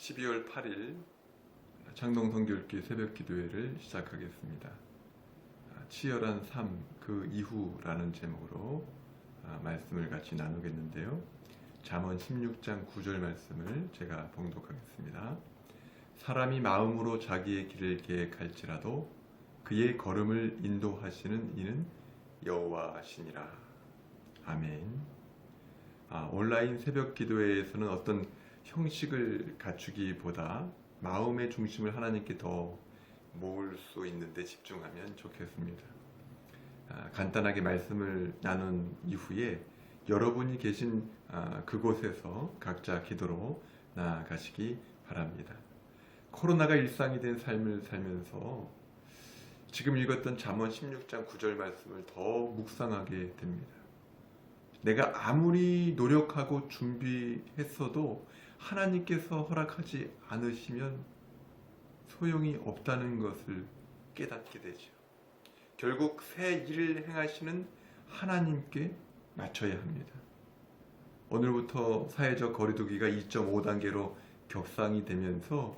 12월 8일 창동 성교육기 새벽 기도회를 시작하겠습니다. 치열한 삶 그 이후라는 제목으로 말씀을 같이 나누겠는데요. 잠언 16장 9절 말씀을 제가 봉독하겠습니다. 사람이 마음으로 자기의 길을 계획할지라도 그의 걸음을 인도하시는 이는 여호와시니라. 아멘. 온라인 새벽 기도회에서는 어떤 형식을 갖추기보다 마음의 중심을 하나님께 더 모을 수 있는데 집중하면 좋겠습니다. 간단하게 말씀을 나눈 이후에 여러분이 계신 그곳에서 각자 기도로 나아가시기 바랍니다. 코로나가 일상이 된 삶을 살면서 지금 읽었던 잠언 16장 9절 말씀을 더 묵상하게 됩니다. 내가 아무리 노력하고 준비했어도 하나님께서 허락하지 않으시면 소용이 없다는 것을 깨닫게 되죠. 결국 새 일을 행하시는 하나님께 맞춰야 합니다. 오늘부터 사회적 거리두기가 2.5단계로 격상이 되면서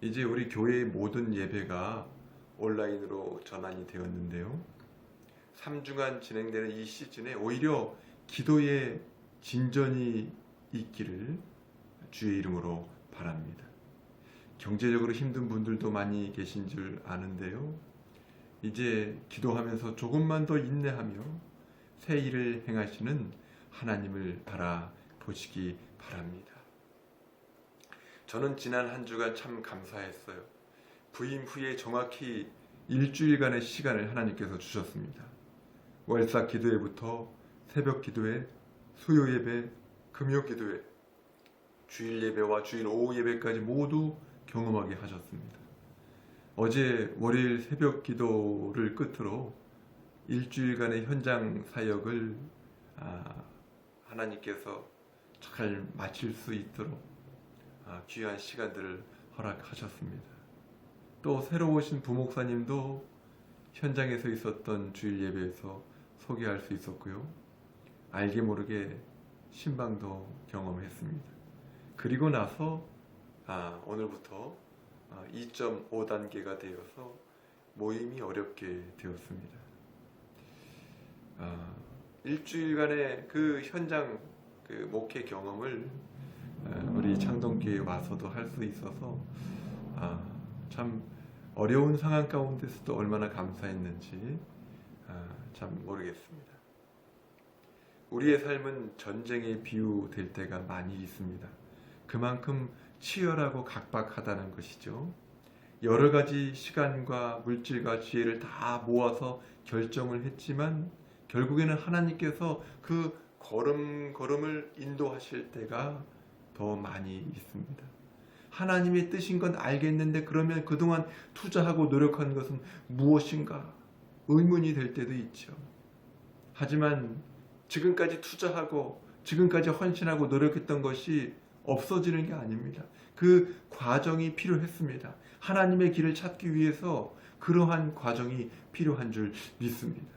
이제 우리 교회의 모든 예배가 온라인으로 전환이 되었는데요. 3주간 진행되는 이 시즌에 오히려 기도의 진전이 있기를 주의 이름으로 바랍니다. 경제적으로 힘든 분들도 많이 계신 줄 아는데요. 이제 기도하면서 조금만 더 인내하며 새 일을 행하시는 하나님을 바라보시기 바랍니다. 저는 지난 한 주간 참 감사했어요. 부임 후에 정확히 일주일간의 시간을 하나님께서 주셨습니다. 월삭 기도회부터 새벽 기도회, 수요 예배, 금요 기도회, 주일 예배와 주일 오후 예배까지 모두 경험하게 하셨습니다. 어제 월요일 새벽 기도를 끝으로 일주일간의 현장 사역을 하나님께서 잘 마칠 수 있도록 귀한 시간들을 허락하셨습니다. 또 새로 오신 부목사님도 현장에서 있었던 주일 예배에서 소개할 수 있었고요. 알게 모르게 신방도 경험했습니다. 그리고 나서 오늘부터 2.5단계가 되어서 모임이 어렵게 되었습니다. 일주일간의 그 현장 목회 경험을 우리 창동교회에 와서도 할 수 있어서 참 어려운 상황 가운데서도 얼마나 감사했는지 참 모르겠습니다. 우리의 삶은 전쟁에 비유될 때가 많이 있습니다. 그만큼 치열하고 각박하다는 것이죠. 여러 가지 시간과 물질과 지혜를 다 모아서 결정을 했지만 결국에는 하나님께서 그 걸음걸음을 인도하실 때가 더 많이 있습니다. 하나님의 뜻인 건 알겠는데 그러면 그동안 투자하고 노력한 것은 무엇인가 의문이 될 때도 있죠. 하지만 지금까지 투자하고 지금까지 헌신하고 노력했던 것이 없어지는 게 아닙니다. 그 과정이 필요했습니다. 하나님의 길을 찾기 위해서 그러한 과정이 필요한 줄 믿습니다.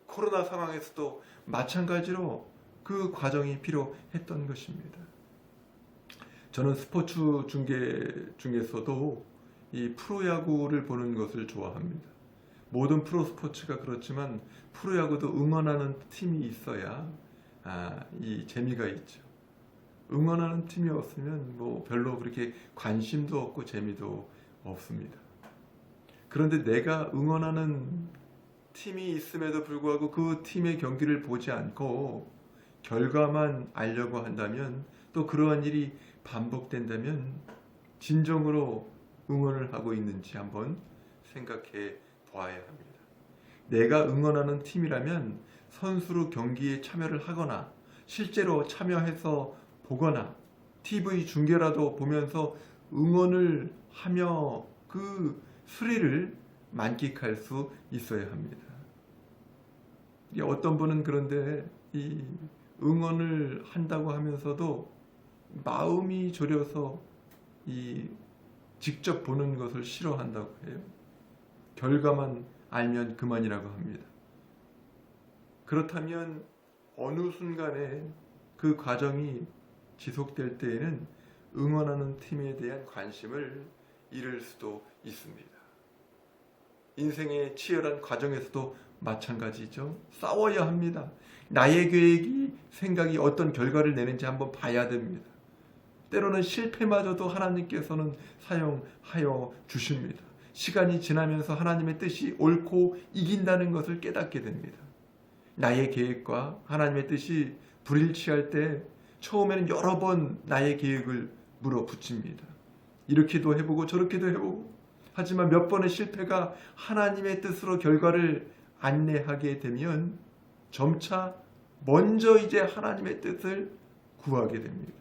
코로나 상황에서도 마찬가지로 그 과정이 필요했던 것입니다. 저는 스포츠 중계 중에서도 이 프로야구를 보는 것을 좋아합니다. 모든 프로스포츠가 그렇지만 프로야구도 응원하는 팀이 있어야 이 재미가 있죠. 응원하는 팀이 없으면 별로 그렇게 관심도 없고 재미도 없습니다. 그런데 내가 응원하는 팀이 있음에도 불구하고 그 팀의 경기를 보지 않고 결과만 알려고 한다면 또 그러한 일이 반복된다면 진정으로 응원을 하고 있는지 한번 생각해 보아야 합니다. 내가 응원하는 팀이라면 선수로 경기에 참여를 하거나 실제로 참여해서 보거나 TV 중계라도 보면서 응원을 하며 그 스릴을 만끽할 수 있어야 합니다. 어떤 분은 그런데 이 응원을 한다고 하면서도 마음이 졸여서 이 직접 보는 것을 싫어한다고 해요. 결과만 알면 그만이라고 합니다. 그렇다면 어느 순간에 그 과정이 지속될 때에는 응원하는 팀에 대한 관심을 잃을 수도 있습니다. 인생의 치열한 과정에서도 마찬가지죠. 싸워야 합니다. 나의 계획이, 생각이 어떤 결과를 내는지 한번 봐야 됩니다. 때로는 실패마저도 하나님께서는 사용하여 주십니다. 시간이 지나면서 하나님의 뜻이 옳고 이긴다는 것을 깨닫게 됩니다. 나의 계획과 하나님의 뜻이 불일치할 때 처음에는 여러 번 나의 계획을 물어붙입니다. 이렇게도 해보고 저렇게도 해보고, 하지만 몇 번의 실패가 하나님의 뜻으로 결과를 안내하게 되면 점차 먼저 이제 하나님의 뜻을 구하게 됩니다.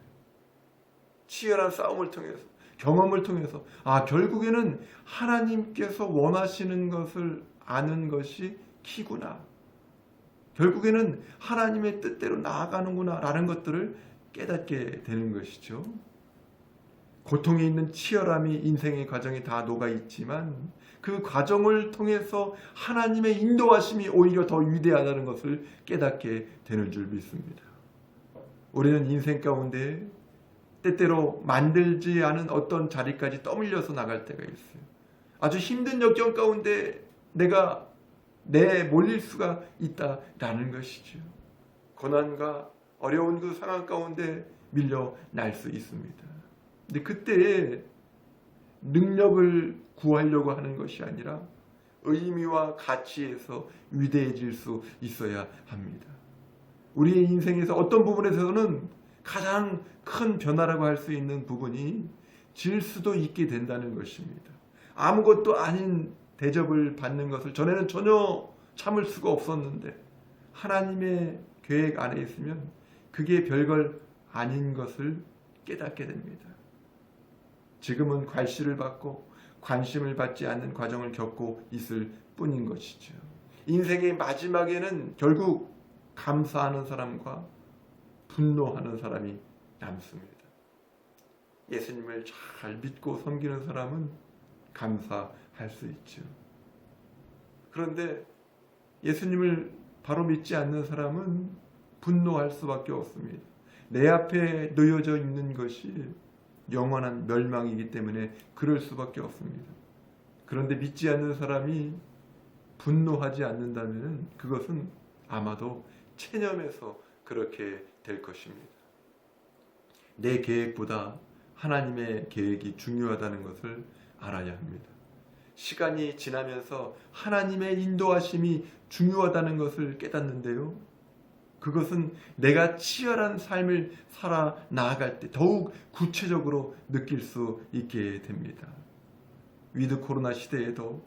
치열한 싸움을 통해서, 경험을 통해서 결국에는 하나님께서 원하시는 것을 아는 것이 키구나, 결국에는 하나님의 뜻대로 나아가는구나 라는 것들을 깨닫게 되는 것이죠. 고통에 있는 치열함이 인생의 과정에 다 녹아있지만 그 과정을 통해서 하나님의 인도하심이 오히려 더 위대하다는 것을 깨닫게 되는 줄 믿습니다. 우리는 인생 가운데 때때로 만들지 않은 어떤 자리까지 떠밀려서 나갈 때가 있어요. 아주 힘든 역경 가운데 내가 몰릴 수가 있다라는 것이죠. 고난과 어려운 그 상황 가운데 밀려날 수 있습니다. 근데 그때 능력을 구하려고 하는 것이 아니라 의미와 가치에서 위대해질 수 있어야 합니다. 우리의 인생에서 어떤 부분에서는 가장 큰 변화라고 할 수 있는 부분이 질 수도 있게 된다는 것입니다. 아무것도 아닌 대접을 받는 것을 전에는 전혀 참을 수가 없었는데 하나님의 계획 안에 있으면 그게 별걸 아닌 것을 깨닫게 됩니다. 지금은 괄시를 받고 관심을 받지 않는 과정을 겪고 있을 뿐인 것이죠. 인생의 마지막에는 결국 감사하는 사람과 분노하는 사람이 남습니다. 예수님을 잘 믿고 섬기는 사람은 감사할 수 있죠. 그런데 예수님을 바로 믿지 않는 사람은 분노할 수밖에 없습니다. 내 앞에 놓여져 있는 것이 영원한 멸망이기 때문에 그럴 수밖에 없습니다. 그런데 믿지 않는 사람이 분노하지 않는다면 그것은 아마도 체념해서 그렇게 될 것입니다. 내 계획보다 하나님의 계획이 중요하다는 것을 알아야 합니다. 시간이 지나면서 하나님의 인도하심이 중요하다는 것을 깨닫는데요. 그것은 내가 치열한 삶을 살아 나아갈 때 더욱 구체적으로 느낄 수 있게 됩니다. 위드 코로나 시대에도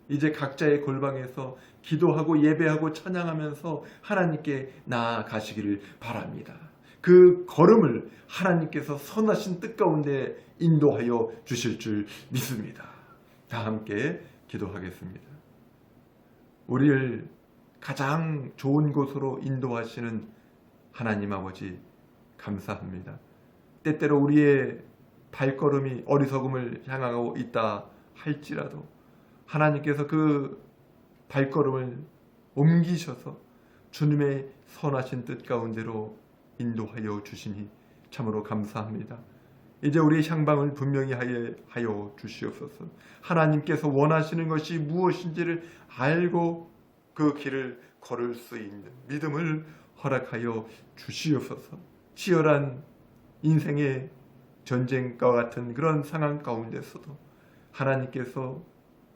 이제 각자의 골방에서 기도하고 예배하고 찬양하면서 하나님께 나아가시기를 바랍니다. 그 걸음을 하나님께서 선하신 뜻 가운데 인도하여 주실 줄 믿습니다. 다 함께 기도하겠습니다. 우리를 가장 좋은 곳으로 인도하시는 하나님 아버지 감사합니다. 때때로 우리의 발걸음이 어리석음을 향하고 있다 할지라도 하나님께서 그 발걸음을 옮기셔서 주님의 선하신 뜻 가운데로 인도하여 주시니 참으로 감사합니다. 이제 우리의 향방을 분명히 하여 주시옵소서. 하나님께서 원하시는 것이 무엇인지를 알고 그 길을 걸을 수 있는 믿음을 허락하여 주시옵소서. 치열한 인생의 전쟁과 같은 그런 상황 가운데서도 하나님께서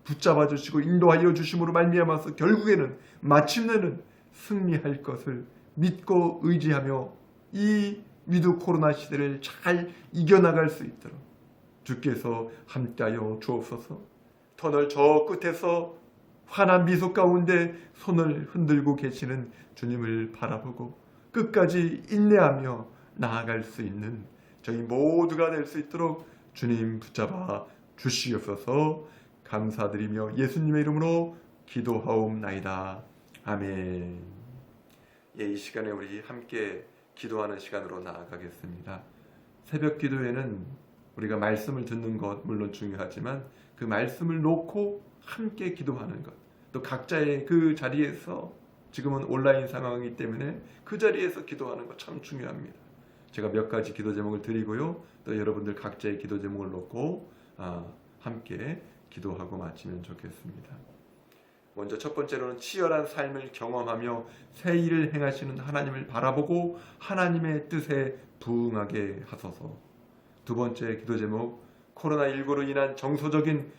붙잡아 주시고 인도하여 주심으로 말미암아서 결국에는 마침내는 승리할 것을 믿고 의지하며 이 위드 코로나 시대를 잘 이겨나갈 수 있도록 주께서 함께하여 주옵소서. 터널 저 끝에서 환한 미소 가운데 손을 흔들고 계시는 주님을 바라보고 끝까지 인내하며 나아갈 수 있는 저희 모두가 될 수 있도록 주님 붙잡아 주시옵소서. 감사드리며 예수님의 이름으로 기도하옵나이다. 아멘. 이 시간에 우리 함께 기도하는 시간으로 나아가겠습니다. 새벽 기도에는 우리가 말씀을 듣는 것 물론 중요하지만 그 말씀을 놓고 함께 기도하는 것, 또 각자의 그 자리에서 지금은 온라인 상황이기 때문에 그 자리에서 기도하는 것 참 중요합니다. 제가 몇 가지 기도 제목을 드리고요. 또 여러분들 각자의 기도 제목을 놓고 함께 기도하고 마치면 좋겠습니다. 먼저 첫 번째로는 치열한 삶을 경험하며 새 일을 행하시는 하나님을 바라보고 하나님의 뜻에 부응하게 하소서. 두 번째 기도 제목, 코로나19로 인한 정서적인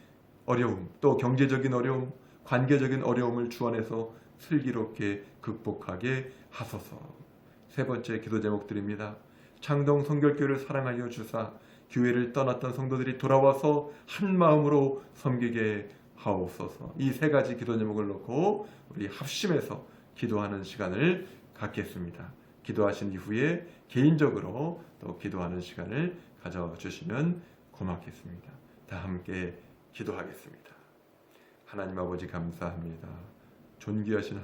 어려움, 또 경제적인 어려움, 관계적인 어려움을 주 안에서 슬기롭게 극복하게 하소서. 세 번째 기도 제목 드립니다. 창동 성결교회를 사랑하여 주사 교회를 떠났던 성도들이 돌아와서 한 마음으로 섬기게 하옵소서. 이 세 가지 기도 제목을 놓고 우리 합심해서 기도하는 시간을 갖겠습니다. 기도하신 이후에 개인적으로 또 기도하는 시간을 가져주시면 고맙겠습니다. 다 함께 기도하겠습니다. 하나님 아버지 감사합니다. 존귀하신